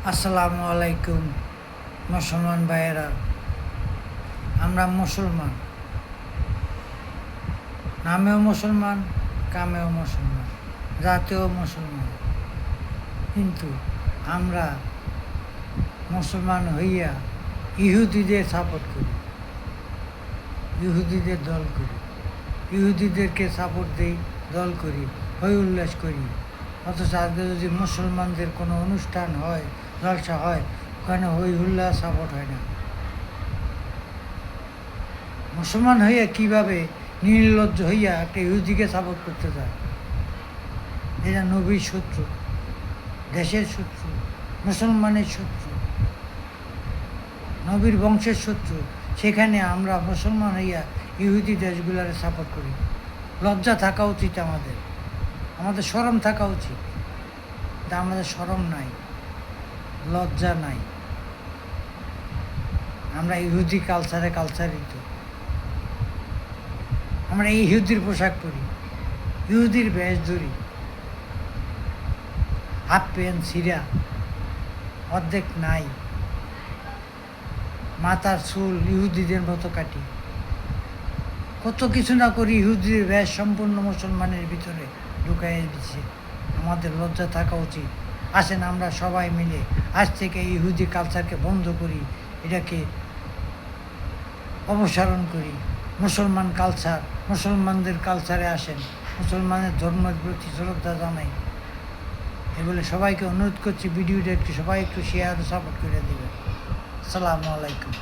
আসসালামু আলাইকুম মুসলমান ভাইয়েরা। আমরা মুসলমান, নামেও মুসলমান, কামেও মুসলমান, জাতেও মুসলমান, কিন্তু আমরা মুসলমান হইয়া ইহুদিদের সাপোর্ট করি, ইহুদিদের দল করি, ইহুদিদেরকে সাপোর্ট দিই, দল করি, হই উল্লাস করি। অথচ আজকে যদি মুসলমানদের কোনো অনুষ্ঠান হয়, জলসা হয়, ওখানে হই হুল্লাস সাপোর্ট হয় না। মুসলমান হইয়া কিভাবে নির্লজ্জ হইয়া একটা ইহুদিকে সাপোর্ট করতে চায়? এরা নবীর শত্রু, দেশের শত্রু, মুসলমানের শত্রু, নবীর বংশের শত্রু। সেখানে আমরা মুসলমান হইয়া ইহুদি দেশগুলারে সাপোর্ট করি। লজ্জা থাকা উচিত, আমাদের শরম থাকা উচিত। তা আমাদের শরম নাই, লজ্জা নাই। আমরা ইহুদি কালচারিত, আমরা ইহুদির পোশাক পরি, ইহুদির বেশ ধরি, হাফ প্যান্ট ছিঁড়া, অর্ধেক নাই, মাথার চুল ইহুদিদের মতো কাটি, কত কিছু না করি ইহুদির বেশ সম্পূর্ণ মুসলমানের ভিতরে ঢুকাইয়ে দিচ্ছে। আমাদের লজ্জা থাকা উচিত। আসেন আমরা সবাই মিলে আজ থেকে ইহুদি কালচারকে বন্ধ করি, এটাকে অপসারণ করি। মুসলমানদের কালচারে আসেন, মুসলমানের ধর্মের প্রতি শ্রদ্ধা জানাই। এগুলো সবাইকে অনুরোধ করছি, ভিডিওটা সবাই একটু শেয়ার সাপোর্ট করে দেবেন। আসসালামু আলাইকুম।